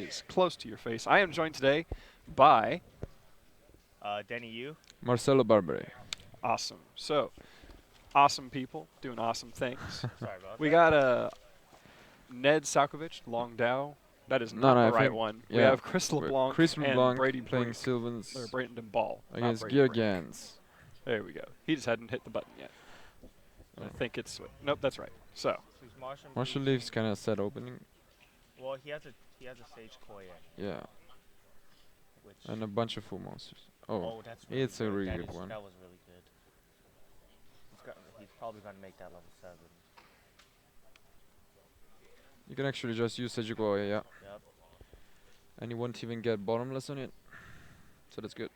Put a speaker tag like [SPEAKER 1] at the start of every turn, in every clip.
[SPEAKER 1] is close to your face. I am joined today by
[SPEAKER 2] Denny, you?
[SPEAKER 3] Marcelo Barbary.
[SPEAKER 1] awesome. So, awesome people doing awesome things.
[SPEAKER 2] Sorry about
[SPEAKER 1] We
[SPEAKER 2] that.
[SPEAKER 1] got Ned Salkovich, Long Dow. That is
[SPEAKER 3] No,
[SPEAKER 1] not
[SPEAKER 3] no,
[SPEAKER 1] the
[SPEAKER 3] I
[SPEAKER 1] right
[SPEAKER 3] think
[SPEAKER 1] one. We
[SPEAKER 3] yeah.
[SPEAKER 1] have Chris LeBlanc
[SPEAKER 3] Chris
[SPEAKER 1] and
[SPEAKER 3] LeBlanc
[SPEAKER 1] Brady
[SPEAKER 3] playing
[SPEAKER 1] Brink. Or
[SPEAKER 3] Sylvans
[SPEAKER 1] Brayton Ball. not
[SPEAKER 3] against
[SPEAKER 1] Brady Brink.
[SPEAKER 3] Georgians.
[SPEAKER 1] There we go. He just hadn't hit the button yet.
[SPEAKER 3] Oh.
[SPEAKER 1] I think it's nope. That's right. So
[SPEAKER 2] So he's Martian
[SPEAKER 3] Marshall
[SPEAKER 2] Beast
[SPEAKER 3] Leaf's kind of set opening.
[SPEAKER 2] Well, he has a Sage Koya,
[SPEAKER 3] Yeah,
[SPEAKER 2] which
[SPEAKER 3] and a bunch of full monsters. Oh,
[SPEAKER 2] that's really
[SPEAKER 3] it's a
[SPEAKER 2] good.
[SPEAKER 3] really good one.
[SPEAKER 2] That was really good. He's probably gonna make that level 7.
[SPEAKER 3] You can actually just use Sejukoya, yeah.
[SPEAKER 2] Yep.
[SPEAKER 3] And you won't even get bottomless on it. So that's good.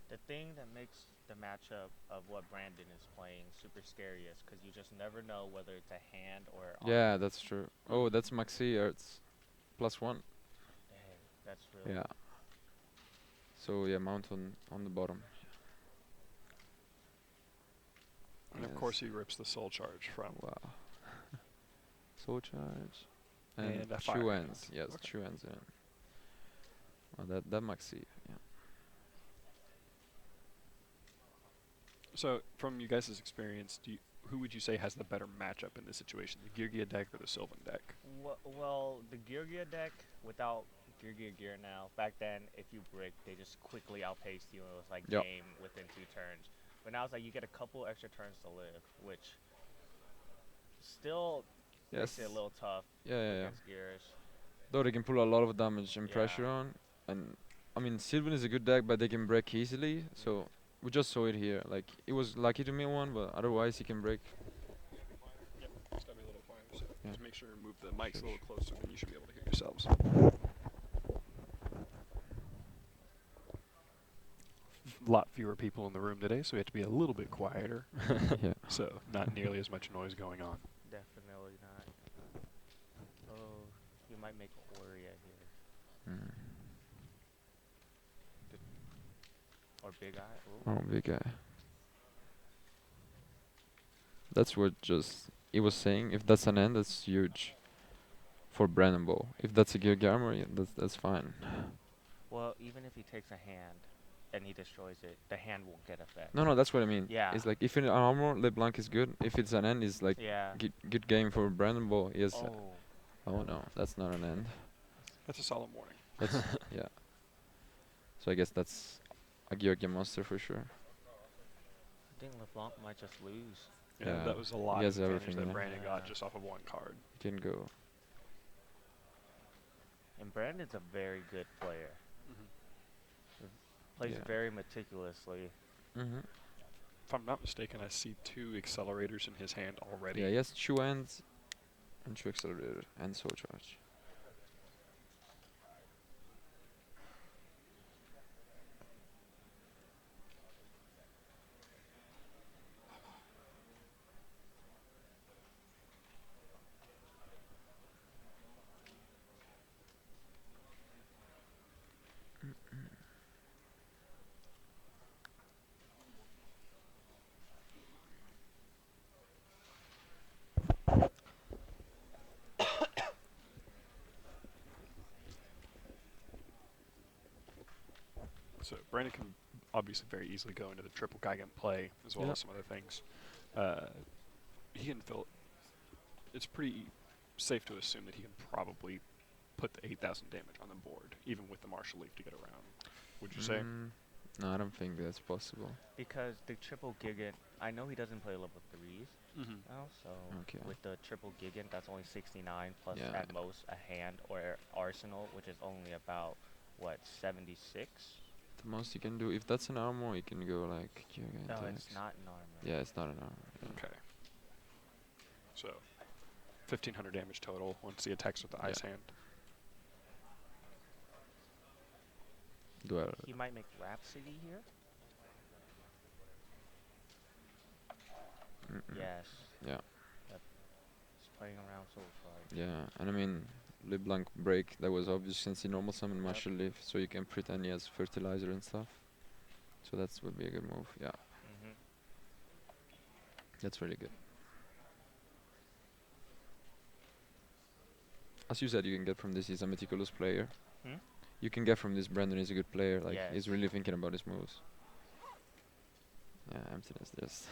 [SPEAKER 2] The thing that makes the matchup of what Brandon is playing super scary is because you just never know whether it's a hand or
[SPEAKER 3] Yeah, that's true. Oh, that's Maxi Arts. +1.
[SPEAKER 2] Dang, that's really.
[SPEAKER 3] Yeah. So yeah, mount on the bottom.
[SPEAKER 1] and of course he rips the soul charge from.
[SPEAKER 3] Wow. Soul charge.
[SPEAKER 1] And a
[SPEAKER 3] Chu
[SPEAKER 1] fire
[SPEAKER 3] ends.
[SPEAKER 1] hand.
[SPEAKER 3] Yes,
[SPEAKER 1] Okay.
[SPEAKER 3] Chu ends in. Oh, that Maxi. Yeah.
[SPEAKER 1] So from you guys' experience, who would you say has the better matchup in this situation, the Geargia deck or the Sylvan deck?
[SPEAKER 2] Well, the Gear deck without Gear now. Back then, if you brick, they just quickly outpaced you, and it was like
[SPEAKER 3] Yep.
[SPEAKER 2] game within 2 turns. But now it's like you get a couple extra turns to live, which still makes
[SPEAKER 3] Yes.
[SPEAKER 2] it a little tough
[SPEAKER 3] Yeah.
[SPEAKER 2] against Gears.
[SPEAKER 3] Though they can pull a lot of damage and
[SPEAKER 2] Yeah.
[SPEAKER 3] pressure on, and I mean Sylvan is a good deck, but they can break easily. So we just saw it here. Like it was lucky to me one, but otherwise he can break.
[SPEAKER 1] Yep, it's gotta be a little quieter. So
[SPEAKER 3] Yeah.
[SPEAKER 1] just make sure to move the mics a
[SPEAKER 3] Sure,
[SPEAKER 1] little closer, then you should be able to hear yourselves. A lot fewer people in the room today, so we have to be a little bit quieter.
[SPEAKER 3] Yeah.
[SPEAKER 1] So not nearly as much noise going on.
[SPEAKER 2] Definitely not. Oh, you might make Warrior here.
[SPEAKER 3] Mm.
[SPEAKER 2] Or Big Eye.
[SPEAKER 3] Oh, big guy. That's what just it was saying. If that's an end, that's huge for Brandon Ball. If that's a Gear Armor, yeah, that's fine.
[SPEAKER 2] Well, even if he takes a hand and he destroys it, the hand won't get effect.
[SPEAKER 3] No, that's what I mean.
[SPEAKER 2] Yeah.
[SPEAKER 3] It's like if it's an armor, LeBlanc is good. If it's an end, it's like
[SPEAKER 2] Yeah.
[SPEAKER 3] good game for Brandon Ball. Yes.
[SPEAKER 2] Oh.
[SPEAKER 3] Oh no, that's not an end.
[SPEAKER 1] That's a solid warning.
[SPEAKER 3] That's yeah. So I guess that's a Georgia monster for sure.
[SPEAKER 2] I think LeBlanc might just lose.
[SPEAKER 1] Yeah,
[SPEAKER 3] Yeah,
[SPEAKER 1] that was a
[SPEAKER 3] he
[SPEAKER 1] lot
[SPEAKER 3] has
[SPEAKER 1] of advantage
[SPEAKER 3] everything,
[SPEAKER 1] that
[SPEAKER 3] yeah.
[SPEAKER 1] Brandon got
[SPEAKER 2] Yeah.
[SPEAKER 1] just off of one card.
[SPEAKER 3] Can go.
[SPEAKER 2] And Brandon's a very good player. Plays
[SPEAKER 3] Yeah.
[SPEAKER 2] very meticulously.
[SPEAKER 3] Mhm.
[SPEAKER 1] If I'm not mistaken, I see 2 accelerators in his hand already.
[SPEAKER 3] Yeah, he has 2 ends and 2 accelerator and soul charge.
[SPEAKER 1] So Brandon can obviously very easily go into the triple Gigant play as well
[SPEAKER 3] Yeah.
[SPEAKER 1] as some other things. He can fill. It's pretty safe to assume that he can probably put the 8,000 damage on the board, even with the Martial Leaf to get around. Would you say?
[SPEAKER 3] No, I don't think that's possible.
[SPEAKER 2] Because the triple Gigant, I know he doesn't play level 3s
[SPEAKER 1] Mm-hmm.
[SPEAKER 2] now, so
[SPEAKER 3] Okay.
[SPEAKER 2] with the triple Gigant, that's only 69 plus
[SPEAKER 3] Yeah.
[SPEAKER 2] at most a hand or arsenal, which is only about, what, 76?
[SPEAKER 3] The most you can do, if that's an armor, you can go like
[SPEAKER 2] No,
[SPEAKER 3] Gigantex.
[SPEAKER 2] it's not an armor.
[SPEAKER 3] Yeah, it's not an armor. Yeah.
[SPEAKER 1] Okay. So 1,500 damage total once he attacks with the
[SPEAKER 3] Yeah.
[SPEAKER 1] Ice Hand.
[SPEAKER 3] Duel.
[SPEAKER 2] He might make Rhapsody here? Yes.
[SPEAKER 3] Yeah.
[SPEAKER 2] He's playing around so far.
[SPEAKER 3] Yeah, and I mean, LeBlanc break, that was obvious since he normal summon
[SPEAKER 2] Yep.
[SPEAKER 3] Martial Leaf, so you can pretend he has fertilizer and stuff. So that would be a good move. Yeah,
[SPEAKER 2] Mhm.
[SPEAKER 3] that's really good. As you said, you can get from this he's a meticulous player.
[SPEAKER 2] Hmm?
[SPEAKER 3] You can get from this Brandon is a good player. Like
[SPEAKER 2] Yes.
[SPEAKER 3] he's really thinking about his moves. Yeah, emptiness. Just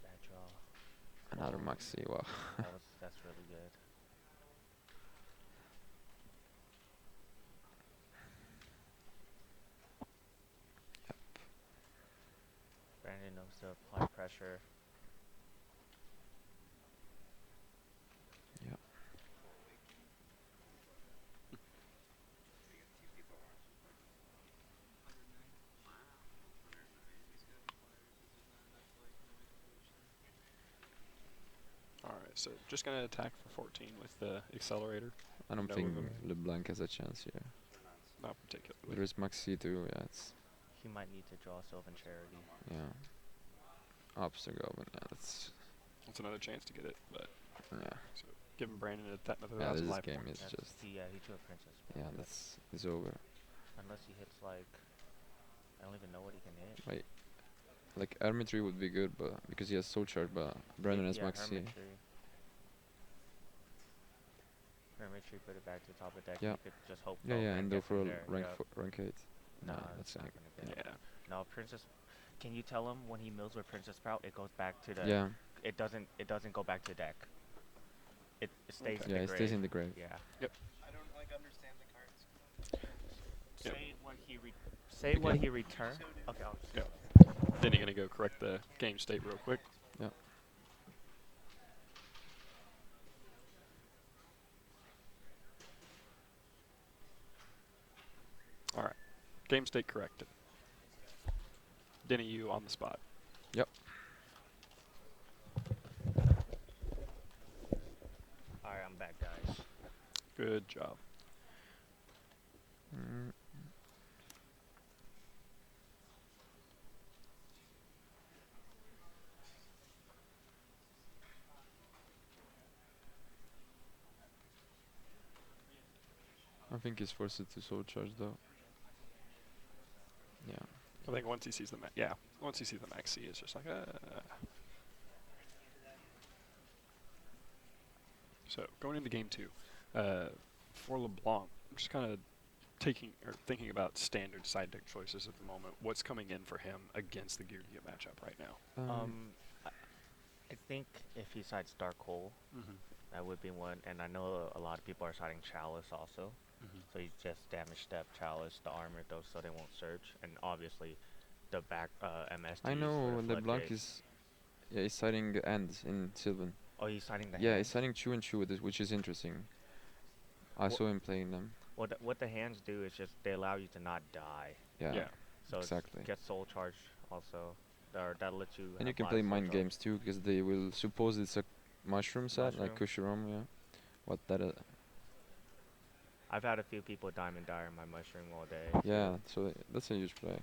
[SPEAKER 2] Bad draw.
[SPEAKER 3] another
[SPEAKER 2] Oh.
[SPEAKER 3] maxi. Wow.
[SPEAKER 2] That's really good. Brandon knows to apply pressure.
[SPEAKER 3] Yeah.
[SPEAKER 1] All right, so just gonna attack for 14 with the accelerator.
[SPEAKER 3] I don't
[SPEAKER 1] No
[SPEAKER 3] think
[SPEAKER 1] movement.
[SPEAKER 3] Leblanc has a chance here.
[SPEAKER 1] Not particularly.
[SPEAKER 3] There is maxi too. Yeah, it's
[SPEAKER 2] He might need to draw Sylvan Charity.
[SPEAKER 3] yeah. Obstacle, but yeah, that's
[SPEAKER 1] That's another chance to get it, but
[SPEAKER 3] yeah.
[SPEAKER 1] so giving Brandon another
[SPEAKER 3] Yeah,
[SPEAKER 1] 1,000
[SPEAKER 3] this
[SPEAKER 1] life
[SPEAKER 3] game
[SPEAKER 1] points.
[SPEAKER 3] is just
[SPEAKER 2] He drew a princess.
[SPEAKER 3] yeah. That's it's over.
[SPEAKER 2] Unless he hits like, I don't even know what he can hit.
[SPEAKER 3] Wait, like Hermitry would be good, but because he has soul charge, but Brandon has
[SPEAKER 2] Yeah,
[SPEAKER 3] maxi.
[SPEAKER 2] Hermitry put it back to the top of the deck.
[SPEAKER 3] Yeah.
[SPEAKER 2] You could just hope.
[SPEAKER 3] Yeah, yeah,
[SPEAKER 2] Velvet
[SPEAKER 3] and go
[SPEAKER 2] gets in
[SPEAKER 3] for a
[SPEAKER 2] there.
[SPEAKER 3] rank
[SPEAKER 2] Yep.
[SPEAKER 3] rank 8.
[SPEAKER 2] No,
[SPEAKER 3] Nah,
[SPEAKER 2] that's
[SPEAKER 3] that's
[SPEAKER 2] not
[SPEAKER 3] like
[SPEAKER 2] gonna get.
[SPEAKER 1] Yeah.
[SPEAKER 2] No, Princess. Can you tell him when he mills with Princess Sprout, it goes back to the.
[SPEAKER 3] yeah,
[SPEAKER 2] It doesn't go back to the deck. It stays
[SPEAKER 1] Okay.
[SPEAKER 2] in
[SPEAKER 3] yeah.
[SPEAKER 2] the
[SPEAKER 3] It
[SPEAKER 2] grave.
[SPEAKER 3] stays in the grave.
[SPEAKER 2] Yeah.
[SPEAKER 4] I don't like understand the cards.
[SPEAKER 1] Yep.
[SPEAKER 2] Say what
[SPEAKER 3] Okay.
[SPEAKER 2] he returned. Okay. I'll just
[SPEAKER 1] Yep. Then you're gonna go correct the game state real quick.
[SPEAKER 3] Yeah.
[SPEAKER 1] All right, game state corrected. Denny, you on the spot.
[SPEAKER 3] Yep.
[SPEAKER 2] Alright, I'm back, guys.
[SPEAKER 1] Good job.
[SPEAKER 3] Mm. I think he's forced to soul charge though. Yeah.
[SPEAKER 1] I think once he sees the once he sees the maxi, it's just like So going into game 2, for Leblanc, I'm just kind of thinking about standard side deck choices at the moment. What's coming in for him against the Geargia matchup right now?
[SPEAKER 2] I, I think if he sides Dark Hole, that would be one. And I know a lot of people are siding Chalice also. So you just damage step Chalice, the armor those so they won't search, and obviously the back MST.
[SPEAKER 3] I know Leblanc is yeah, he's siding ends in Sylvan.
[SPEAKER 2] Oh, he's siding the
[SPEAKER 3] Yeah,
[SPEAKER 2] hands?
[SPEAKER 3] he's siding Chu and Chu with this, which is interesting. I saw him playing them.
[SPEAKER 2] What the hands do is just they allow you to not die.
[SPEAKER 3] Yeah,
[SPEAKER 1] Yeah.
[SPEAKER 2] So
[SPEAKER 3] exactly.
[SPEAKER 2] get soul charge also, or that lets you.
[SPEAKER 3] And you
[SPEAKER 2] have
[SPEAKER 3] can
[SPEAKER 2] lot
[SPEAKER 3] play
[SPEAKER 2] of soul
[SPEAKER 3] mind
[SPEAKER 2] charge.
[SPEAKER 3] games too, because they will suppose it's a mushroom set, like Kushiram, yeah. What that
[SPEAKER 2] I've had a few people diamond dire my mushroom all day.
[SPEAKER 3] yeah, so that's a huge play.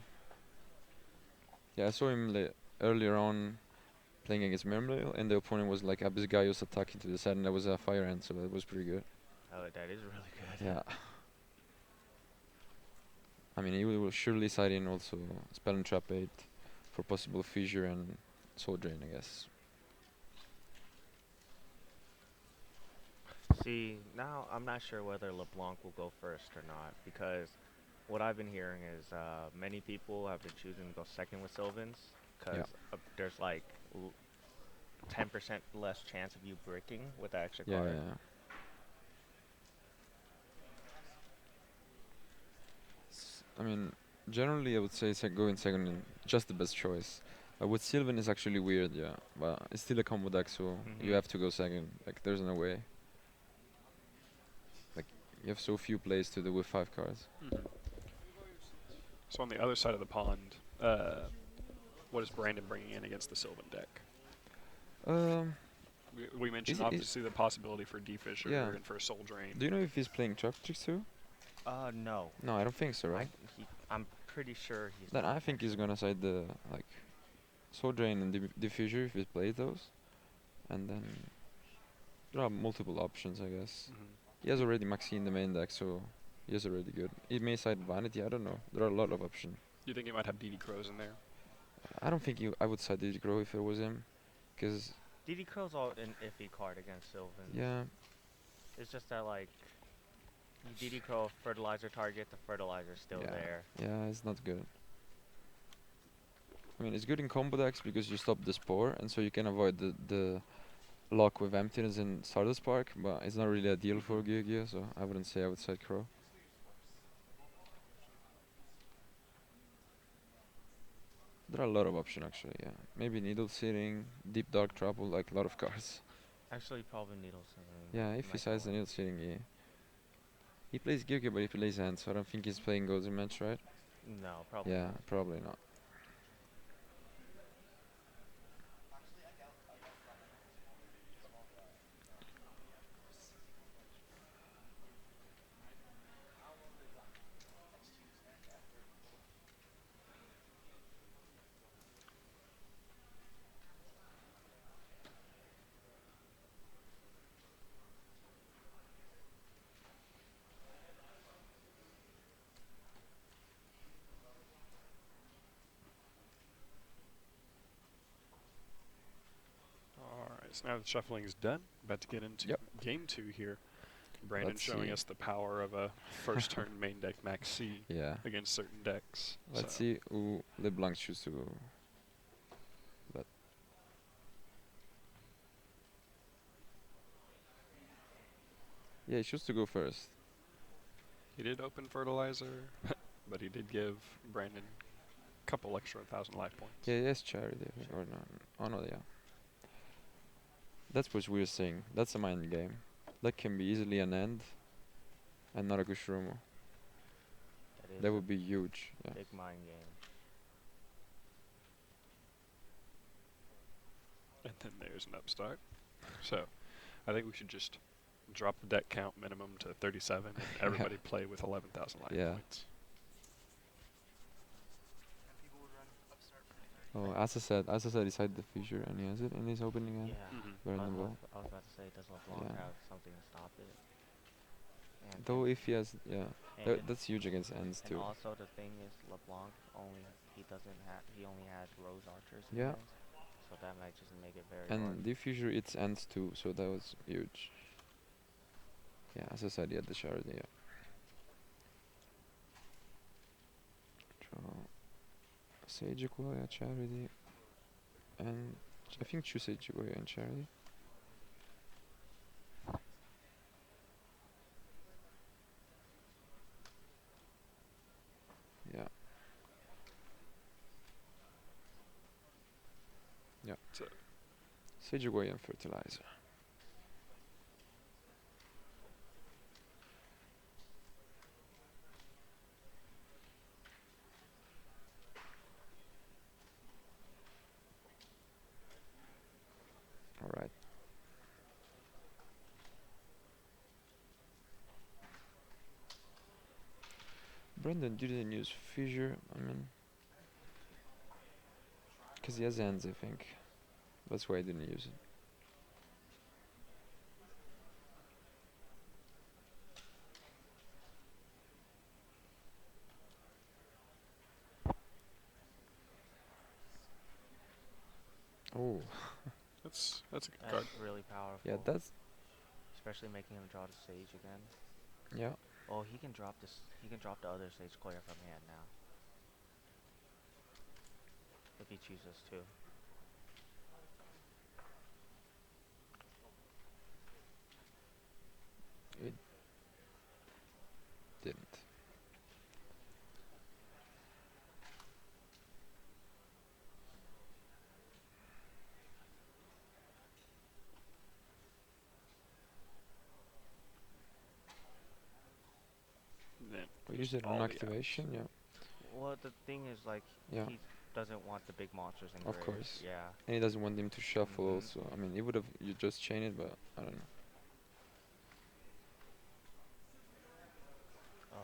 [SPEAKER 3] Yeah, I saw him earlier on playing against Mermlail, and the opponent was like Abyss Gaius attacking to the side, and that was a fire end, so that was pretty good.
[SPEAKER 2] Oh, that is really good.
[SPEAKER 3] Yeah. I mean, he will surely side in also Spell and Trap 8 for possible Fissure and Soul Drain, I guess.
[SPEAKER 2] See, now I'm not sure whether LeBlanc will go first or not, because what I've been hearing is many people have been choosing to go second with Sylvans, because there's like 10% less chance of you breaking with that extra
[SPEAKER 3] Yeah,
[SPEAKER 2] card.
[SPEAKER 3] yeah. I mean, generally I would say going second is just the best choice. With Sylvan is actually weird, yeah, but it's still a combo deck, so you have to go second. Like, there's no way. Like, you have so few plays to do with 5 cards.
[SPEAKER 1] So on the other side of the pond, what is Brandon bringing in against the Sylvan deck? We mentioned
[SPEAKER 3] Is
[SPEAKER 1] obviously the possibility for D-Fissure
[SPEAKER 3] Yeah.
[SPEAKER 1] and for Soul Drain.
[SPEAKER 3] Do you know if he's playing Trap Tricks too?
[SPEAKER 2] No.
[SPEAKER 3] No, I don't think so, right?
[SPEAKER 2] I'm pretty sure he's.
[SPEAKER 3] Then
[SPEAKER 2] not
[SPEAKER 3] I think he's gonna side the like Soul Drain and Diffuser if he plays those, and then there are multiple options, I guess. He has already Maxi in the main deck, so he is already good. He may side Vanity, I don't know. There are a lot of options.
[SPEAKER 1] You think he might have DD Crows in there?
[SPEAKER 3] I don't think I would side Did Grow if it was him, because
[SPEAKER 2] DD Crow's all an iffy card against Sylvans.
[SPEAKER 3] yeah,
[SPEAKER 2] It's just that like you DD Crow a fertilizer target, the fertilizer's still
[SPEAKER 3] yeah,
[SPEAKER 2] there.
[SPEAKER 3] yeah, it's not good. I mean, it's good in combo decks because you stop the spore, and so you can avoid the lock with emptiness and Stardust Spark, but it's not really ideal for
[SPEAKER 1] Mhm.
[SPEAKER 3] Gyugia, so I wouldn't say I would side Crow. There are a lot of options actually, yeah. Maybe Needle Searing, Deep Dark Trouble, like a lot of cards.
[SPEAKER 2] Actually, probably Needles.
[SPEAKER 3] Yeah, if he sides the Needle Searing, yeah. He plays Gyugia, but he plays Hand, so I don't think he's playing Golden Match, right?
[SPEAKER 2] No, probably
[SPEAKER 3] Yeah,
[SPEAKER 2] not.
[SPEAKER 3] probably not.
[SPEAKER 1] Alright, so now the shuffling is done. About to get into
[SPEAKER 3] Yep.
[SPEAKER 1] game 2 here. Brandon
[SPEAKER 3] Let's
[SPEAKER 1] showing
[SPEAKER 3] see.
[SPEAKER 1] us the power of a first turn main deck Max C
[SPEAKER 3] Yeah.
[SPEAKER 1] against certain decks.
[SPEAKER 3] Let's
[SPEAKER 1] So,
[SPEAKER 3] see who Leblanc chooses to go. But yeah, he chooses to go first.
[SPEAKER 1] he did open fertilizer, but he did give Brandon a couple extra 1,000 life points.
[SPEAKER 3] Yeah, yes, charity or no? Oh no, yeah. That's what we're saying. That's a mind game. That can be easily an end, and not a Gushurumu.
[SPEAKER 2] That is
[SPEAKER 3] That
[SPEAKER 2] a
[SPEAKER 3] would be huge. Yeah.
[SPEAKER 2] big mind game.
[SPEAKER 1] And then there's an upstart. So, I think we should just drop the deck count minimum to 37 and everybody play with 11,000 life
[SPEAKER 3] Yeah.
[SPEAKER 1] points.
[SPEAKER 4] And people would run upstart for 30.
[SPEAKER 3] Oh, as I said, he sided the fissure, and he has it in his opening hand.
[SPEAKER 2] Yeah.
[SPEAKER 1] Mhm.
[SPEAKER 3] Burn the ball.
[SPEAKER 2] I was about to say, does LeBlanc
[SPEAKER 3] Yeah.
[SPEAKER 2] have something to stop it? And
[SPEAKER 3] Though if he has, yeah,
[SPEAKER 2] and
[SPEAKER 3] that's huge against ends
[SPEAKER 2] and
[SPEAKER 3] too.
[SPEAKER 2] also the thing is LeBlanc he only has Rose Archers in
[SPEAKER 3] Yeah.
[SPEAKER 2] hand, so that might just make it very
[SPEAKER 3] And
[SPEAKER 2] hard.
[SPEAKER 3] the fissure it's ends too, so that was huge. Yeah, as I said, he had the charity. Yeah. Draw Sage Aquila charity, and I think choose Sage Aquila and charity. Yeah. Yeah.
[SPEAKER 1] So,
[SPEAKER 3] Sage Aquila and fertilizer. All right. Brandon didn't use fissure. I mean, because he has ends, I think. That's why I didn't use it. Oh,
[SPEAKER 1] that's a good
[SPEAKER 2] That's
[SPEAKER 1] card.
[SPEAKER 2] really powerful.
[SPEAKER 3] yeah, that's
[SPEAKER 2] especially making him draw the Sage again.
[SPEAKER 3] yeah.
[SPEAKER 2] Oh, he can drop this. He can drop the other Sage Clear from hand now. If he chooses to.
[SPEAKER 3] It didn't.
[SPEAKER 1] And then
[SPEAKER 3] We use it
[SPEAKER 1] all
[SPEAKER 3] on
[SPEAKER 1] the
[SPEAKER 3] activation. Yeah.
[SPEAKER 2] Well, the thing is, like,
[SPEAKER 3] Yeah.
[SPEAKER 2] he doesn't want the big monsters in
[SPEAKER 3] Of
[SPEAKER 2] grave.
[SPEAKER 3] course.
[SPEAKER 2] Yeah.
[SPEAKER 3] And he doesn't want him to shuffle
[SPEAKER 2] Mhm.
[SPEAKER 3] also. I mean, he would have you just chain it, but I don't know.
[SPEAKER 2] Oh.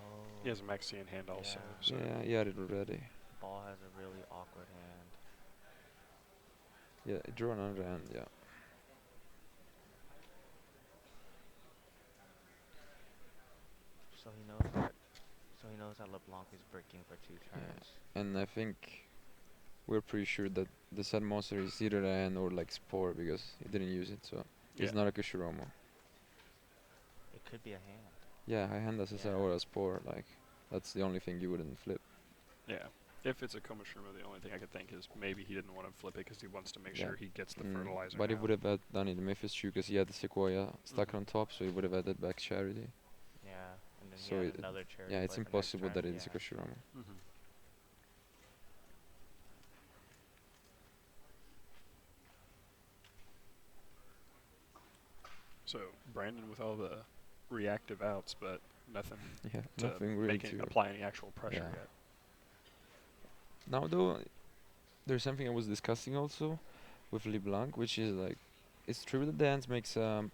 [SPEAKER 1] He has a Max C in hand also.
[SPEAKER 2] Yeah.
[SPEAKER 1] So.
[SPEAKER 3] Yeah, he had it already.
[SPEAKER 2] Ball has a really awkward hand.
[SPEAKER 3] Yeah, draw another hand. Yeah.
[SPEAKER 2] So he knows that. So he knows knows that LeBlanc is breaking for 2 turns.
[SPEAKER 3] Yeah. And I think we're pretty sure that the set monster is either an or like Spore because he didn't use it, so
[SPEAKER 1] Yeah.
[SPEAKER 3] it's not a Kushiromo.
[SPEAKER 2] It could be a hand.
[SPEAKER 3] Yeah, high hand as a
[SPEAKER 2] Yeah.
[SPEAKER 3] set or a Spore, like that's the only thing you wouldn't flip.
[SPEAKER 1] Yeah. If it's a Komushima, the only thing I could think is maybe he didn't want to flip it because he wants to make
[SPEAKER 3] Yeah.
[SPEAKER 1] sure he gets the fertilizer.
[SPEAKER 3] But he
[SPEAKER 1] now.
[SPEAKER 3] would have done it in Memphis too because he had the Sequoia stuck on top, so he would have added back Charity.
[SPEAKER 2] Yeah, and then
[SPEAKER 3] So
[SPEAKER 2] he
[SPEAKER 3] it-
[SPEAKER 2] had another charity.
[SPEAKER 3] Yeah, it's
[SPEAKER 2] play for next
[SPEAKER 3] impossible
[SPEAKER 2] turn.
[SPEAKER 3] that it's a
[SPEAKER 2] Yeah.
[SPEAKER 3] Kushiromo.
[SPEAKER 1] Mm-hmm. So Brandon with all the reactive outs, but nothing
[SPEAKER 3] Yeah,
[SPEAKER 1] to
[SPEAKER 3] nothing really
[SPEAKER 1] make it
[SPEAKER 3] to.
[SPEAKER 1] apply any actual pressure
[SPEAKER 3] Yeah.
[SPEAKER 1] yet.
[SPEAKER 3] Now though, there's something I was discussing also with Leblanc, which is like, it's true that dance makes a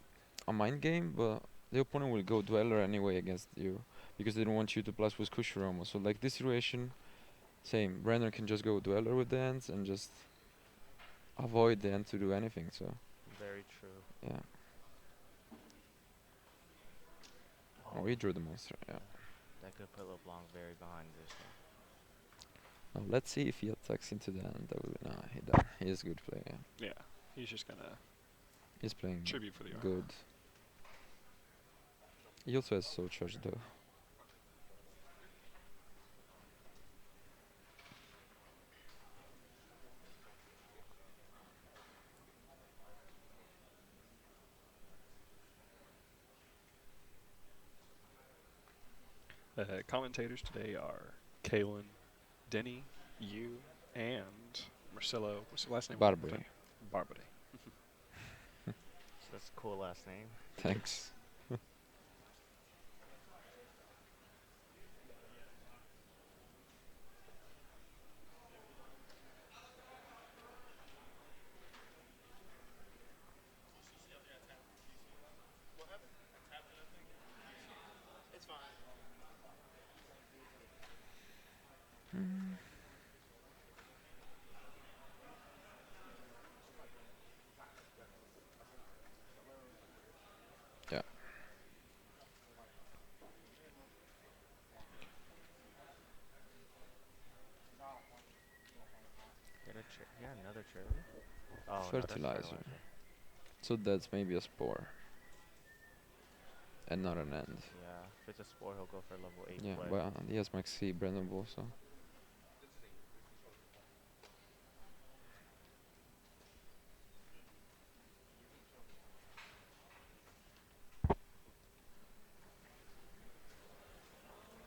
[SPEAKER 3] mind game, but the opponent will go Dweller anyway against you because they don't want you to plus with Kushiromo. So like this situation, same. Brandon can just go Dweller with dance and just avoid the end to do anything. So
[SPEAKER 2] Very true.
[SPEAKER 3] yeah. Oh, he drew the monster. Yeah.
[SPEAKER 2] That could put LeBlanc very behind this one.
[SPEAKER 3] Now let's see if he attacks into the end. That will nah. He done. He is a good player.
[SPEAKER 1] Yeah, he's just gonna
[SPEAKER 3] He's playing
[SPEAKER 1] tribute for the armor.
[SPEAKER 3] good. He also has Soul Charge though.
[SPEAKER 1] Commentators today are Kalen, Denny, you, and Marcelo. What's the last name?
[SPEAKER 3] Barbary.
[SPEAKER 1] Barbary.
[SPEAKER 2] So that's a cool last name.
[SPEAKER 3] Thanks.
[SPEAKER 4] It's fine.
[SPEAKER 3] Yeah.
[SPEAKER 2] Yeah, another charity. Oh, no, that's
[SPEAKER 3] Fertilizer. So that's maybe a Spore. And not an end.
[SPEAKER 2] Yeah, if it's a Spore, he'll go for level 8
[SPEAKER 3] Yeah,
[SPEAKER 2] play.
[SPEAKER 3] well, he has Maxi, Brandon Ball, so.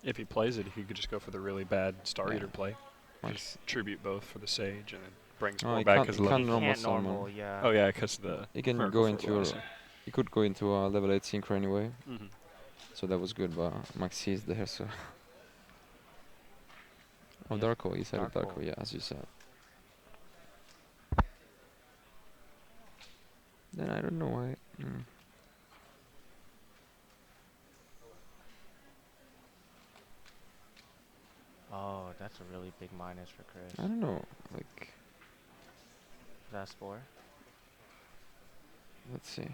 [SPEAKER 1] If he plays it, he could just go for the really bad Star
[SPEAKER 3] Yeah.
[SPEAKER 1] Eater play.
[SPEAKER 3] Max.
[SPEAKER 1] Just tribute both for the Sage and then brings
[SPEAKER 3] Oh,
[SPEAKER 1] more
[SPEAKER 3] he
[SPEAKER 1] back
[SPEAKER 3] can't-
[SPEAKER 1] because
[SPEAKER 3] he
[SPEAKER 1] level.
[SPEAKER 3] can't normal
[SPEAKER 2] Can't
[SPEAKER 3] summon.
[SPEAKER 2] normal, yeah.
[SPEAKER 1] Oh yeah, because the.
[SPEAKER 3] He can
[SPEAKER 1] Miracle
[SPEAKER 3] go into
[SPEAKER 1] Fertilizer.
[SPEAKER 3] he could go into a level 8 synchro anyway,
[SPEAKER 1] Mhm.
[SPEAKER 3] so that was good, but Maxi is there, so. Oh,
[SPEAKER 2] Yes,
[SPEAKER 3] Darko, he said it
[SPEAKER 2] Darko.
[SPEAKER 3] Darko, yeah, as you said. Then I don't know why.
[SPEAKER 2] Oh, that's a really big minus for Chris.
[SPEAKER 3] I don't know, like,
[SPEAKER 2] Is that Spore?
[SPEAKER 3] let's see.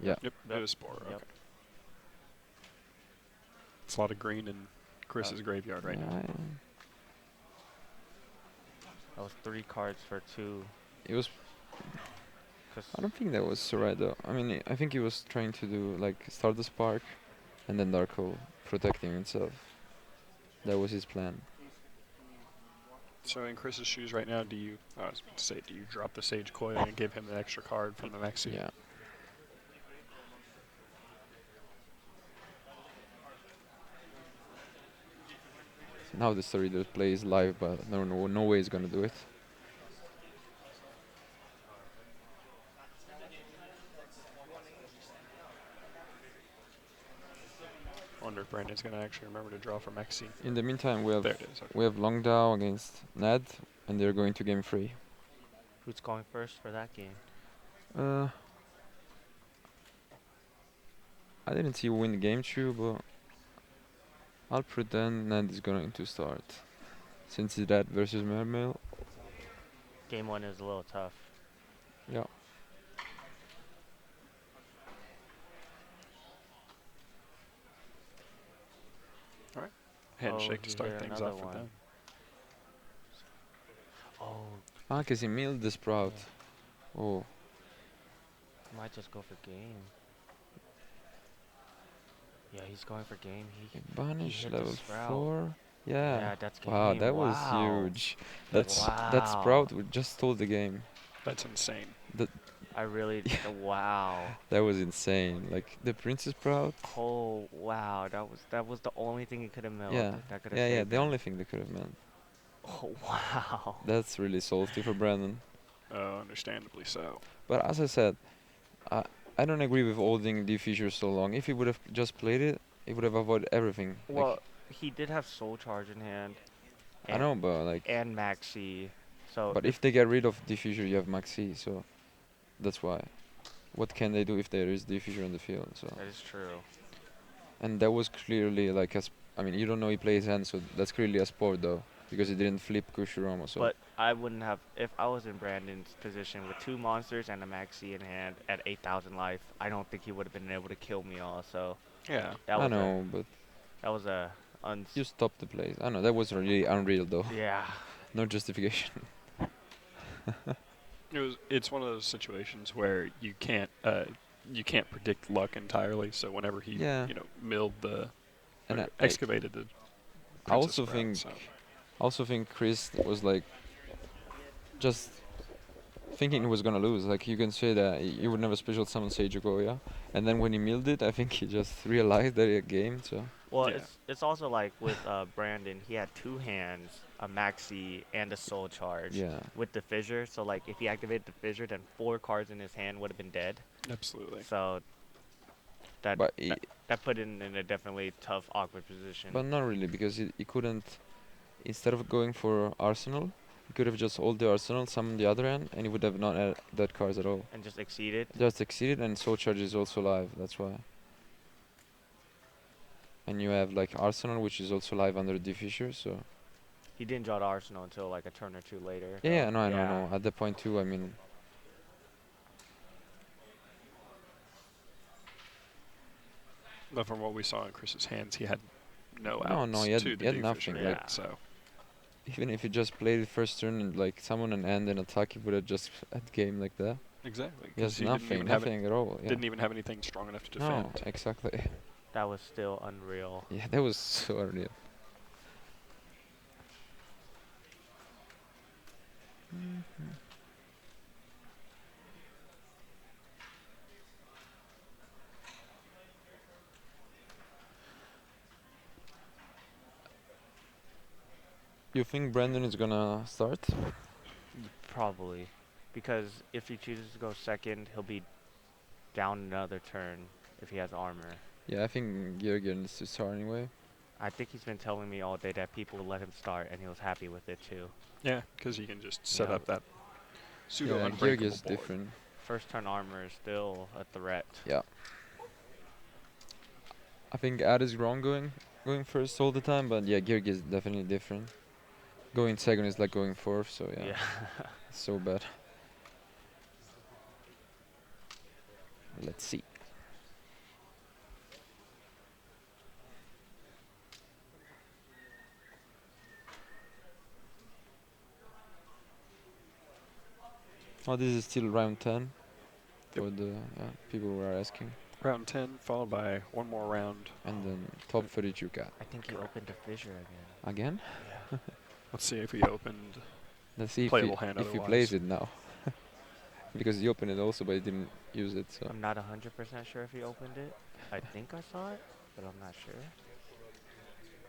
[SPEAKER 3] Yeah.
[SPEAKER 1] Yep,
[SPEAKER 2] Yep.
[SPEAKER 1] it was Spore.
[SPEAKER 2] Yep.
[SPEAKER 1] Okay. It's a lot of green in Chris's graveyard right now.
[SPEAKER 3] I-
[SPEAKER 2] That was 3 cards for 2.
[SPEAKER 3] It was.
[SPEAKER 2] 'Cause
[SPEAKER 3] I don't think that was so right though. I mean, I think he was trying to do like start the spark, and then Darko protecting himself. That was his plan.
[SPEAKER 1] So in Chris's shoes right now, do you? I was about to say, do you drop the Sage Coil and give him an extra card from the Maxi?
[SPEAKER 3] Yeah. Now the story that plays live, but no way he's gonna do it.
[SPEAKER 1] I wonder if Brandon's gonna actually remember to draw for Maxi.
[SPEAKER 3] In the meantime, we
[SPEAKER 1] There it is. Okay.
[SPEAKER 3] have Longdow against Ned, and they're going to game 3.
[SPEAKER 2] who's going first for that game?
[SPEAKER 3] I didn't see who win the game 2, but I'll pretend Ned is going to start, since it's that versus Mermail.
[SPEAKER 2] Game 1 is a little tough.
[SPEAKER 3] Yeah.
[SPEAKER 1] handshake to
[SPEAKER 2] he
[SPEAKER 1] start
[SPEAKER 2] hit
[SPEAKER 1] things
[SPEAKER 2] another
[SPEAKER 1] off with
[SPEAKER 2] one.
[SPEAKER 1] them.
[SPEAKER 2] Oh,
[SPEAKER 3] Ah, 'cause he milled the Sprout.
[SPEAKER 2] yeah.
[SPEAKER 3] Oh,
[SPEAKER 2] He might just go for game. Yeah, he's going for game. He
[SPEAKER 3] banish
[SPEAKER 2] hit the
[SPEAKER 3] level
[SPEAKER 2] sprout.
[SPEAKER 3] 4. Yeah.
[SPEAKER 2] Yeah, that's
[SPEAKER 3] Wow,
[SPEAKER 2] game.
[SPEAKER 3] that was
[SPEAKER 2] Wow.
[SPEAKER 3] huge. That
[SPEAKER 2] Wow.
[SPEAKER 3] Sprout just stole the game.
[SPEAKER 1] That's insane.
[SPEAKER 3] That
[SPEAKER 2] I really. Wow.
[SPEAKER 3] that was insane. Like the Princess Sprout.
[SPEAKER 2] Oh wow. That was the only thing he could have milled.
[SPEAKER 3] Yeah,
[SPEAKER 2] That could have
[SPEAKER 3] yeah.
[SPEAKER 2] saved
[SPEAKER 3] The
[SPEAKER 2] him.
[SPEAKER 3] only thing they could have meant.
[SPEAKER 2] Oh wow.
[SPEAKER 3] That's really salty for Brandon.
[SPEAKER 1] Understandably so.
[SPEAKER 3] But as I said, I I don't agree with holding the feature so long. If he would have just played it, he would have avoided everything.
[SPEAKER 2] Well, he did have soul charge in hand.
[SPEAKER 3] I know, but
[SPEAKER 2] And Maxi. So
[SPEAKER 3] but if they get rid of diffuser, you have Maxi, so that's why. What can they do if there is diffuser on the field? So
[SPEAKER 2] that is true.
[SPEAKER 3] and that was clearly like I mean, you don't know he plays hand, so that's clearly a sport though, because he didn't flip Kushirama. So
[SPEAKER 2] But I wouldn't have if I was in Brandon's position with 2 monsters and a Maxi in hand at 8,000 life. I don't think he would have been able to kill me all. So
[SPEAKER 1] Yeah.
[SPEAKER 2] that
[SPEAKER 3] I
[SPEAKER 2] was
[SPEAKER 3] know, but
[SPEAKER 2] that was a
[SPEAKER 3] you stopped the plays. I know that was really unreal though.
[SPEAKER 2] yeah.
[SPEAKER 3] No justification.
[SPEAKER 1] It's one of those situations where you can't predict luck entirely. So whenever he
[SPEAKER 3] Yeah.
[SPEAKER 1] milled the
[SPEAKER 3] And
[SPEAKER 1] or excavated the
[SPEAKER 3] I
[SPEAKER 1] Princess
[SPEAKER 3] also
[SPEAKER 1] Sprout,
[SPEAKER 3] think
[SPEAKER 1] so.
[SPEAKER 3] Chris was like just thinking he was gonna lose. Like you can say that he would never special summon Sage Goya, and then when he milled it, I think he just realized that he had game. So
[SPEAKER 2] Well,
[SPEAKER 1] Yeah.
[SPEAKER 2] it's also like with Brandon, he had 2 hands, a Maxi, and a soul charge
[SPEAKER 3] yeah,
[SPEAKER 2] with the fissure. So like if he activated the fissure, then 4 cards in his hand would have been dead.
[SPEAKER 1] Absolutely.
[SPEAKER 2] So that
[SPEAKER 3] but
[SPEAKER 2] that put him in a definitely tough, awkward position.
[SPEAKER 3] but not really because he couldn't. Instead of going for Arsenal, he could have just hold the Arsenal, summon the other end, and he would have not had that cards at all.
[SPEAKER 2] And just exceeded.
[SPEAKER 3] Just exceeded, and Soul Charge is also live. That's why. And you have like Arsenal, which is also live under Diffuser. So
[SPEAKER 2] He didn't draw the Arsenal until like a turn or 2 later.
[SPEAKER 3] yeah,
[SPEAKER 2] though.
[SPEAKER 3] no, I know,
[SPEAKER 2] Yeah.
[SPEAKER 3] no. At the point too, I mean.
[SPEAKER 1] But from what we saw in Chris's hands, he had no
[SPEAKER 3] No,
[SPEAKER 1] outs
[SPEAKER 3] no, he had-
[SPEAKER 1] to the
[SPEAKER 3] he had
[SPEAKER 1] diffuser,
[SPEAKER 3] nothing,
[SPEAKER 1] right?
[SPEAKER 2] like-
[SPEAKER 1] So
[SPEAKER 3] Even if he just played it first turn and like summon an end and attack, he would have just had game like that.
[SPEAKER 1] exactly.
[SPEAKER 3] He has
[SPEAKER 1] He didn't
[SPEAKER 3] nothing,
[SPEAKER 1] even have
[SPEAKER 3] nothing at all. Yeah.
[SPEAKER 1] didn't even have anything strong enough to
[SPEAKER 3] No,
[SPEAKER 1] defend.
[SPEAKER 3] exactly.
[SPEAKER 2] That was still unreal.
[SPEAKER 3] Yeah, that was so unreal. You think Brandon is gonna start?
[SPEAKER 2] Probably. Because if he chooses to go second, he'll be down another turn if he has armor.
[SPEAKER 3] Yeah, I think Georgian needs to start anyway.
[SPEAKER 2] I think he's been telling me all day that people would let him start, and he was happy with it too.
[SPEAKER 1] Yeah, because he can just set
[SPEAKER 2] Yeah.
[SPEAKER 1] up that pseudo
[SPEAKER 3] Yeah,
[SPEAKER 1] unbreakable
[SPEAKER 3] Georgia's
[SPEAKER 1] board.
[SPEAKER 3] different.
[SPEAKER 2] First turn armor is still a threat.
[SPEAKER 3] Yeah. I think Ad is wrong going first all the time, but yeah, Georgia is definitely different. Going second is like going fourth, so yeah, it's so bad. Let's see. Oh, this is still round 10 for the people who are asking.
[SPEAKER 1] Round 10, followed by one more round.
[SPEAKER 3] And then top 32 cat.
[SPEAKER 2] I think he opened a fissure again.
[SPEAKER 3] Again?
[SPEAKER 2] Yeah.
[SPEAKER 1] Let's see if he opened.
[SPEAKER 3] Let's see
[SPEAKER 1] Playable hand
[SPEAKER 3] if he
[SPEAKER 1] otherwise.
[SPEAKER 3] plays it now. Because he opened it also, but he didn't use it, so.
[SPEAKER 2] I'm not 100% sure if he opened it. I think I saw it, but I'm not sure.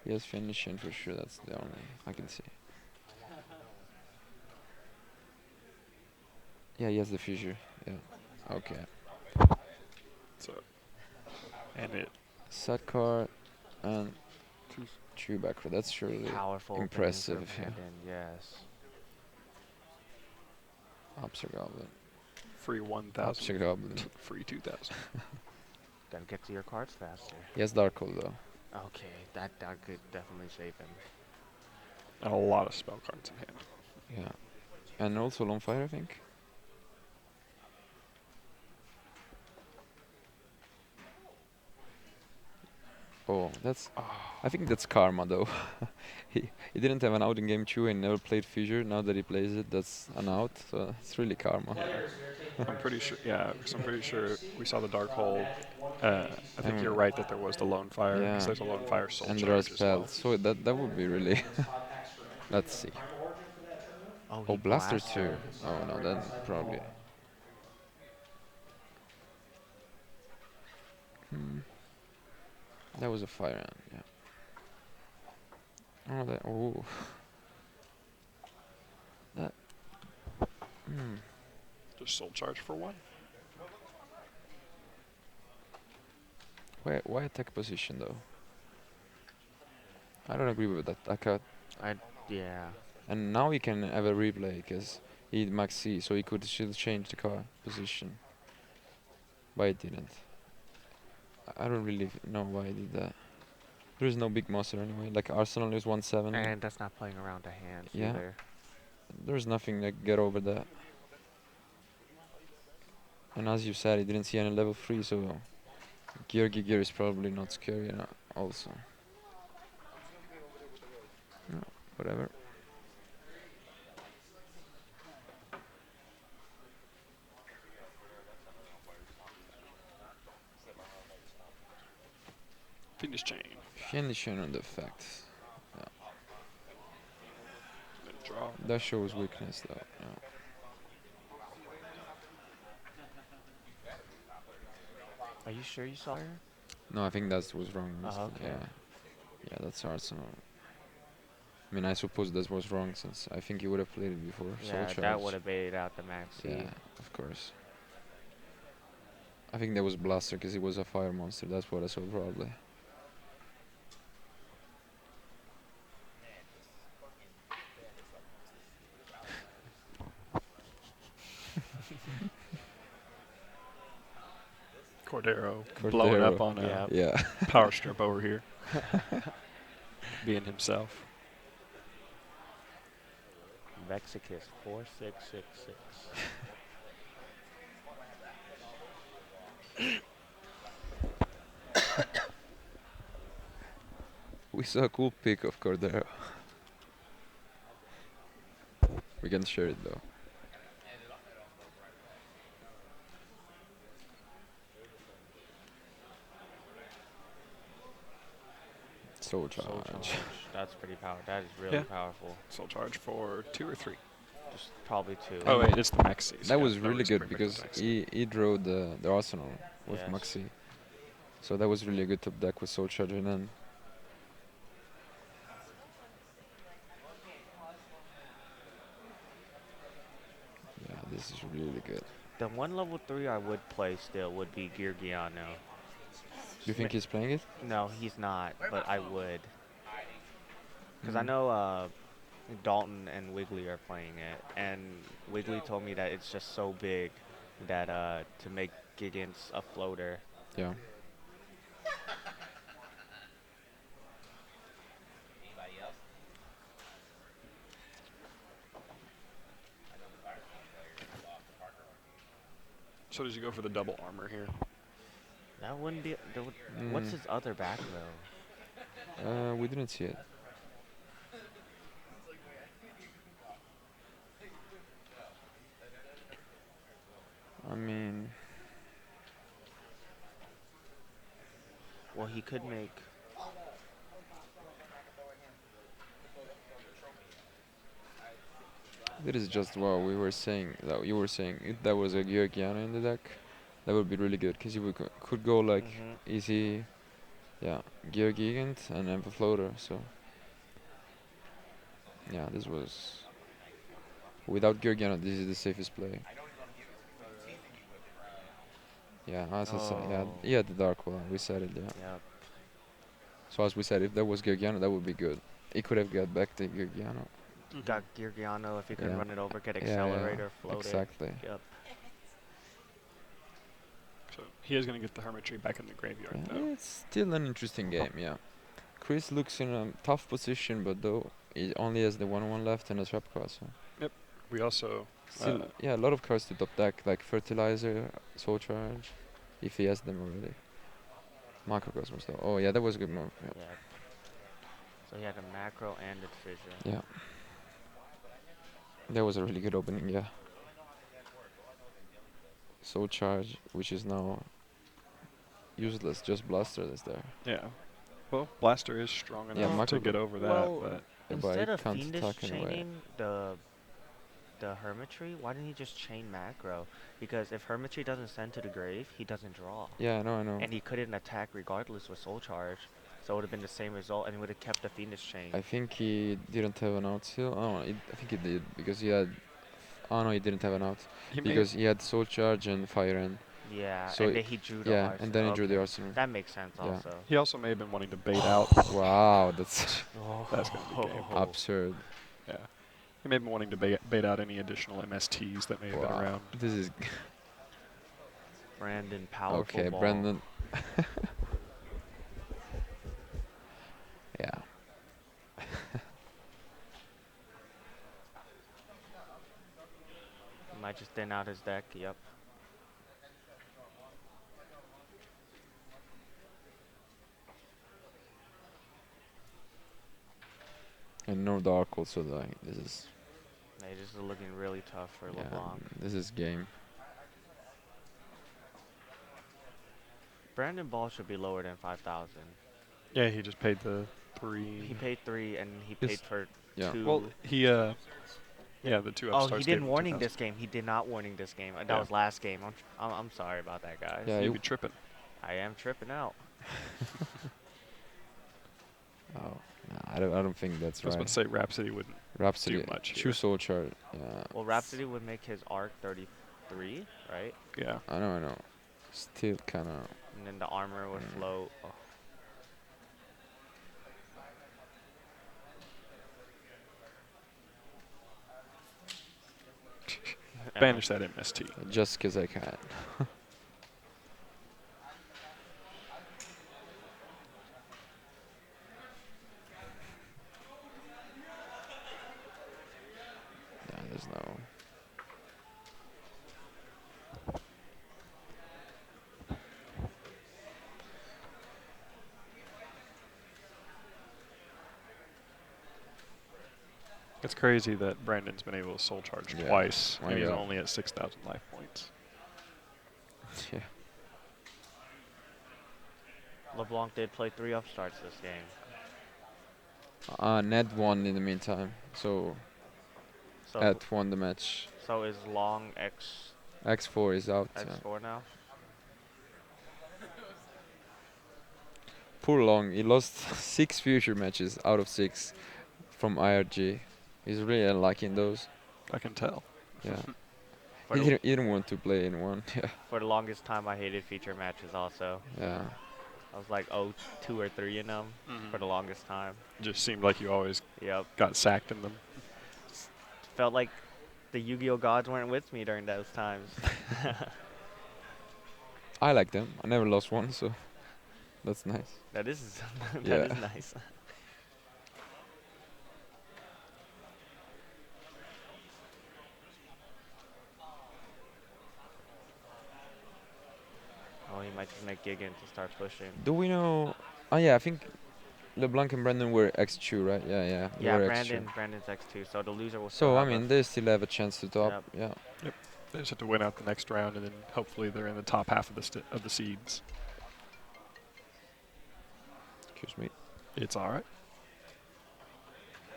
[SPEAKER 3] He has finishing for sure, that's the only I can see. Yeah, he has the fissure, yeah. Okay.
[SPEAKER 1] So, and it.
[SPEAKER 3] Set card and two back row. That's surely
[SPEAKER 2] Powerful. opening
[SPEAKER 3] impressive,
[SPEAKER 2] for
[SPEAKER 3] yeah.
[SPEAKER 2] Brandon, yes.
[SPEAKER 3] Upser Goblin.
[SPEAKER 1] Free
[SPEAKER 3] Upser
[SPEAKER 1] 1,000.
[SPEAKER 3] Goblin.
[SPEAKER 1] Free 2,000.
[SPEAKER 2] Gotta get to your cards faster.
[SPEAKER 3] He has Dark Hole though.
[SPEAKER 2] Okay, that could definitely save him.
[SPEAKER 1] And a lot of spell cards in hand.
[SPEAKER 3] Yeah. And also Lone Fire, I think. Oh, that's.
[SPEAKER 1] Oh,
[SPEAKER 3] I think that's karma though. He didn't have an out in game 2 and never played Fissure. Now that he plays it, that's an out. So it's really karma.
[SPEAKER 1] yeah. I'm pretty sure. Yeah, because I'm pretty sure we saw the dark hole. I think you're
[SPEAKER 3] And
[SPEAKER 1] right that there was the lone fire, because
[SPEAKER 3] yeah,
[SPEAKER 1] there's a lone fire soul
[SPEAKER 3] and there are
[SPEAKER 1] charge as well.
[SPEAKER 3] spells. So that would be really. Let's see.
[SPEAKER 2] Oh,
[SPEAKER 3] Oh,
[SPEAKER 2] he
[SPEAKER 3] Blaster
[SPEAKER 2] blasted.
[SPEAKER 3] 2. Oh no, then probably. Hmm. That was a fire ant. Yeah. Oh, that. Oh. That. Hmm.
[SPEAKER 1] Just soul charge for one.
[SPEAKER 3] Why attack position though? I don't agree with that. I cut.
[SPEAKER 2] I yeah.
[SPEAKER 3] And now he can have a replay because he had max C, so he could still change the car position. But he didn't. I don't really know why he did that. There is no big monster anyway. Like Arsenal is 1-7.
[SPEAKER 2] And that's not playing around the hands
[SPEAKER 3] Yeah.
[SPEAKER 2] either.
[SPEAKER 3] There's nothing like get over that. And as you said, he didn't see any level 3, so Gear is probably not scary also. No, whatever.
[SPEAKER 1] Finish chain.
[SPEAKER 3] Finishing on the effects.
[SPEAKER 1] Then draw.
[SPEAKER 3] That shows weakness though. Yeah.
[SPEAKER 2] Are you sure you saw her?
[SPEAKER 3] No, I think that was wrong.
[SPEAKER 2] Okay.
[SPEAKER 3] Yeah. Yeah, that's Arsenal. I mean, I suppose that was wrong since I think he would have played it before.
[SPEAKER 2] Yeah,
[SPEAKER 3] Soul
[SPEAKER 2] that
[SPEAKER 3] Charge.
[SPEAKER 2] would have baited out the max C.
[SPEAKER 3] Yeah, of course. I think that was Blaster because he was a fire monster. That's what I saw probably.
[SPEAKER 1] Cordero blowing up
[SPEAKER 3] Cordero.
[SPEAKER 1] on a
[SPEAKER 2] Yep.
[SPEAKER 3] Yeah.
[SPEAKER 1] power strip over here. Being himself.
[SPEAKER 2] Vexicus 4666.
[SPEAKER 3] We saw a cool pic of Cordero. We can share it though. Soul Charge.
[SPEAKER 2] Soul charge. That's pretty powerful. That is really
[SPEAKER 1] Yeah.
[SPEAKER 2] powerful.
[SPEAKER 1] Soul charge for 2 or 3.
[SPEAKER 2] Just probably 2.
[SPEAKER 1] Oh wait, it's the maxi.
[SPEAKER 3] That was really good because he drew the Arsenal with
[SPEAKER 2] Yes.
[SPEAKER 3] Maxi. So that was really a good top deck with Soul Charge and then. Yeah, this is really good.
[SPEAKER 2] The one level 3 I would play still would be Geargiano.
[SPEAKER 3] You think he's playing it?
[SPEAKER 2] No, he's not, but I would. Because I
[SPEAKER 3] Mm.
[SPEAKER 2] know Dalton and Wiggly are playing it, and Wiggly told me that it's just so big that to make Giggins a floater.
[SPEAKER 3] Yeah.
[SPEAKER 1] So does he go for the double armor here?
[SPEAKER 2] That wouldn't be. What's
[SPEAKER 3] Mm.
[SPEAKER 2] his other back row?
[SPEAKER 3] We didn't see it. I mean,
[SPEAKER 2] Well, he could make.
[SPEAKER 3] that is just what we were saying. That you were saying if that was a Georgiana in the deck, that would be really good because you could go like
[SPEAKER 2] Mhm.
[SPEAKER 3] easy, yeah, Gear Gigant and then the floater. So yeah, this was without Georgiana, this is the safest play. Yeah, as I said, yeah,
[SPEAKER 2] Oh.
[SPEAKER 3] yeah, the Dark One, we said it, yeah.
[SPEAKER 2] Yep.
[SPEAKER 3] So as we said, if that was Georgiana, that would be good. He could have got back to Georgiana.
[SPEAKER 2] Got Geargiano if he could
[SPEAKER 3] Yeah.
[SPEAKER 2] run it over, get
[SPEAKER 3] Yeah,
[SPEAKER 2] accelerator, float
[SPEAKER 3] exactly.
[SPEAKER 2] it. Yep.
[SPEAKER 1] So he is going to get the hermitry back in the graveyard
[SPEAKER 3] Yeah,
[SPEAKER 1] though.
[SPEAKER 3] it's still an interesting game, yeah. Chris looks in a tough position, but though he only has the 1-1 left and a trap card, so
[SPEAKER 1] We also
[SPEAKER 3] still,
[SPEAKER 1] Uh,
[SPEAKER 3] yeah, a lot of cards to top deck, like Fertilizer, Soul Charge, if he has them already. Macrocosmos though. Oh yeah, that was a good move. Yeah.
[SPEAKER 2] Yeah. So he had a macro and a fissure.
[SPEAKER 3] Yeah. That was a really good opening. Yeah. Soul Charge, which is now useless. Just Blaster is there.
[SPEAKER 1] Yeah. Well, Blaster is strong
[SPEAKER 3] Yeah,
[SPEAKER 1] enough to
[SPEAKER 3] Macro.
[SPEAKER 1] get over that,
[SPEAKER 2] Well,
[SPEAKER 1] but
[SPEAKER 3] Yeah, but
[SPEAKER 2] instead
[SPEAKER 3] it
[SPEAKER 2] of
[SPEAKER 3] can't
[SPEAKER 2] Fiendish
[SPEAKER 3] attack anyway.
[SPEAKER 2] chaining the Hermitry, why didn't he just chain macro? Because if Hermitry doesn't send to the grave, he doesn't draw.
[SPEAKER 3] Yeah, I know.
[SPEAKER 2] And he couldn't attack regardless with Soul Charge. So it would have been the same result and he would have kept the Fiendish chain.
[SPEAKER 3] I think he didn't have an out still. Oh, I think he did because he had. Oh no, he didn't have an out
[SPEAKER 1] he may
[SPEAKER 3] because he had Soul Charge and Fire End.
[SPEAKER 2] Yeah,
[SPEAKER 3] So
[SPEAKER 2] and then he drew the
[SPEAKER 3] Yeah,
[SPEAKER 2] Arsenal.
[SPEAKER 3] and then he drew the
[SPEAKER 2] Okay.
[SPEAKER 3] Arsenal.
[SPEAKER 2] That makes sense
[SPEAKER 3] Yeah.
[SPEAKER 2] also.
[SPEAKER 1] he also may have been wanting to bait out.
[SPEAKER 3] Wow, that's
[SPEAKER 1] That's gonna be game.
[SPEAKER 3] absurd.
[SPEAKER 1] Yeah. He may have been wanting to bait out any additional MSTs that may have been
[SPEAKER 3] Wow,
[SPEAKER 1] around.
[SPEAKER 3] this is
[SPEAKER 2] Brandon, powerful
[SPEAKER 3] okay,
[SPEAKER 2] ball.
[SPEAKER 3] Brandon. Yeah.
[SPEAKER 2] He might just thin out his deck. Yep.
[SPEAKER 3] And no Dark also. Like this is.
[SPEAKER 2] They just looking really tough for
[SPEAKER 3] Yeah,
[SPEAKER 2] LeBlanc.
[SPEAKER 3] this is game.
[SPEAKER 2] Brandon Ball should be lower than 5,000.
[SPEAKER 1] Yeah, he just paid the 3.
[SPEAKER 2] He paid 3 and he
[SPEAKER 3] Yes.
[SPEAKER 2] paid for
[SPEAKER 3] Yeah.
[SPEAKER 2] 2.
[SPEAKER 1] Well, he yeah, the 2
[SPEAKER 2] Oh,
[SPEAKER 1] upstarts
[SPEAKER 2] he
[SPEAKER 1] gave
[SPEAKER 2] didn't
[SPEAKER 1] him
[SPEAKER 2] warning
[SPEAKER 1] 2,000.
[SPEAKER 2] this game. He did not warning this game. That
[SPEAKER 1] Yeah.
[SPEAKER 2] was last game. I'm sorry about that, guys.
[SPEAKER 3] Yeah,
[SPEAKER 1] You'd
[SPEAKER 3] you-
[SPEAKER 1] be tripping.
[SPEAKER 2] I am tripping out.
[SPEAKER 3] Oh, nah, I don't think that's
[SPEAKER 1] I was about
[SPEAKER 3] right.
[SPEAKER 1] to say Rhapsody wouldn't.
[SPEAKER 3] Rhapsody,
[SPEAKER 1] much here.
[SPEAKER 3] true Soul Charge. Yeah.
[SPEAKER 2] Well, Rhapsody would make his arc 33, right?
[SPEAKER 1] Yeah.
[SPEAKER 3] I know. Still kind of.
[SPEAKER 2] And then the armor would float. Oh.
[SPEAKER 1] Banish that MST.
[SPEAKER 3] Just 'cause I can. Yeah, there's no.
[SPEAKER 1] It's crazy that Brandon's been able to soul charge
[SPEAKER 3] Yeah.
[SPEAKER 1] twice,
[SPEAKER 3] My
[SPEAKER 1] and he's
[SPEAKER 3] God.
[SPEAKER 1] only at 6,000 life points.
[SPEAKER 3] Yeah.
[SPEAKER 2] LeBlanc did play 3 upstarts this game.
[SPEAKER 3] Ned won in the meantime, so
[SPEAKER 2] So
[SPEAKER 3] Ed won the match.
[SPEAKER 2] so is Long X
[SPEAKER 3] X4 is out. Yeah.
[SPEAKER 2] X4 now?
[SPEAKER 3] Poor Long, he lost 6 future matches out of 6 from IRG. He's really unlucky in those.
[SPEAKER 1] I can tell.
[SPEAKER 3] Yeah.
[SPEAKER 2] For,
[SPEAKER 3] he,
[SPEAKER 2] the,
[SPEAKER 3] didn't, he didn't want to play in one. Yeah.
[SPEAKER 2] for the longest time, I hated feature matches also.
[SPEAKER 3] Yeah.
[SPEAKER 2] I was like 2 or 3 in them for the longest time.
[SPEAKER 1] Just seemed like you always
[SPEAKER 2] Yep.
[SPEAKER 1] got sacked in them.
[SPEAKER 2] Felt like the Yu-Gi-Oh gods weren't with me during those times.
[SPEAKER 3] I like them. I never lost one, so that's nice.
[SPEAKER 2] That is that
[SPEAKER 3] Yeah.
[SPEAKER 2] is nice. Oh, he might just make Gigan to start pushing.
[SPEAKER 3] Do we know? Oh yeah, I think LeBlanc and Brandon were X2, right? Yeah. They
[SPEAKER 2] Yeah,
[SPEAKER 3] were X2.
[SPEAKER 2] Brandon's X2, so the loser will still
[SPEAKER 3] So I
[SPEAKER 2] have a-
[SPEAKER 3] mean, they still have a chance to top. Yeah.
[SPEAKER 1] They just have to win out the next round, and then hopefully they're in the top half of the seeds.
[SPEAKER 3] Excuse me.
[SPEAKER 1] It's all right.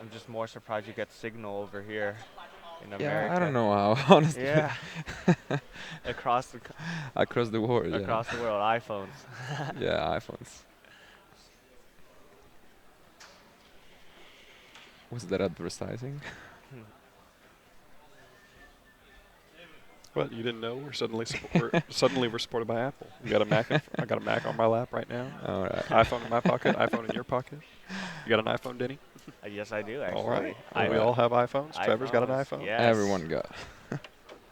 [SPEAKER 2] I'm just more surprised you get Signal over here in
[SPEAKER 3] Yeah,
[SPEAKER 2] America.
[SPEAKER 3] I don't know how. Honestly.
[SPEAKER 2] Yeah. across the
[SPEAKER 3] Across the world.
[SPEAKER 2] across the world, iPhones.
[SPEAKER 3] Yeah. Yeah, iPhones. Was that advertising?
[SPEAKER 1] What, you didn't know? We're suddenly we're supported by Apple. You got a Mac? I got a Mac on my lap right now.
[SPEAKER 3] All right.
[SPEAKER 1] iPhone in my pocket. iPhone in your pocket. You got an iPhone, Denny?
[SPEAKER 2] Yes, I do actually.
[SPEAKER 1] All right.
[SPEAKER 2] I
[SPEAKER 1] We all have iPhones. Trevor's got an
[SPEAKER 2] iPhones,
[SPEAKER 1] iPhone.
[SPEAKER 2] Yes.
[SPEAKER 3] Everyone got.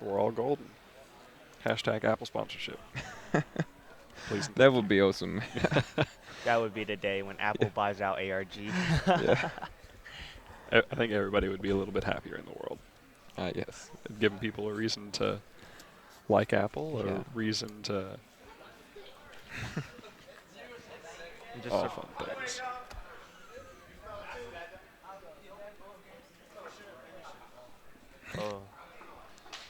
[SPEAKER 1] We're all golden. Hashtag Apple sponsorship. Please.
[SPEAKER 3] That would be awesome.
[SPEAKER 2] That would be the day when Apple buys out ARG.
[SPEAKER 3] Yeah.
[SPEAKER 1] I think everybody would be a little bit happier in the world.
[SPEAKER 3] Yes.
[SPEAKER 1] Giving people a reason to like Apple, or
[SPEAKER 3] Yeah.
[SPEAKER 1] a reason to
[SPEAKER 2] I'm just
[SPEAKER 1] All
[SPEAKER 2] sur-
[SPEAKER 1] fun things.
[SPEAKER 2] oh,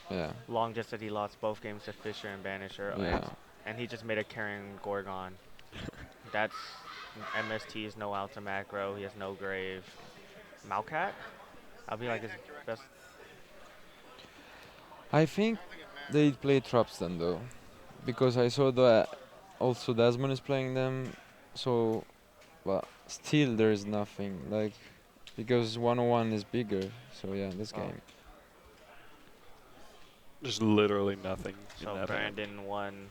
[SPEAKER 3] Yeah.
[SPEAKER 2] Long just said he lost both games to Fisher and Banisher,
[SPEAKER 3] Yeah.
[SPEAKER 2] and he just made a carrying Gorgon. That's MST is no Alta Macro. He has no Grave. Malcat? I'll be like his best.
[SPEAKER 3] I think they play traps then though, because I saw that also Desmond is playing them. So, but still there is nothing like because 101 is bigger. So yeah, this
[SPEAKER 2] Oh,
[SPEAKER 3] game.
[SPEAKER 1] Just literally nothing in
[SPEAKER 2] so
[SPEAKER 1] that hand.
[SPEAKER 2] Brandon won.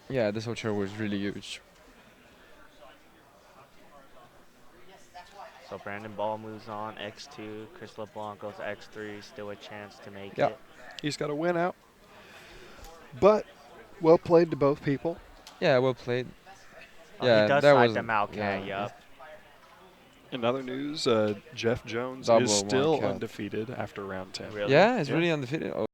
[SPEAKER 3] Yeah, this ultra was really huge.
[SPEAKER 2] So Brandon Ball moves on X2. Chris LeBlanc goes X3. Still a chance to make
[SPEAKER 1] Yeah,
[SPEAKER 2] it.
[SPEAKER 1] he's got a win out. But well played to both people.
[SPEAKER 3] Yeah, well played.
[SPEAKER 2] Oh, he
[SPEAKER 3] Yeah,
[SPEAKER 2] does
[SPEAKER 3] that
[SPEAKER 2] side
[SPEAKER 3] was
[SPEAKER 2] the Malcat.
[SPEAKER 3] yeah,
[SPEAKER 2] Yup.
[SPEAKER 1] In other news, Jeff Jones is
[SPEAKER 3] double one
[SPEAKER 1] still
[SPEAKER 3] cat.
[SPEAKER 1] undefeated after round 10.
[SPEAKER 2] Really?
[SPEAKER 3] Yeah, it's
[SPEAKER 1] Yeah.
[SPEAKER 3] really undefeated.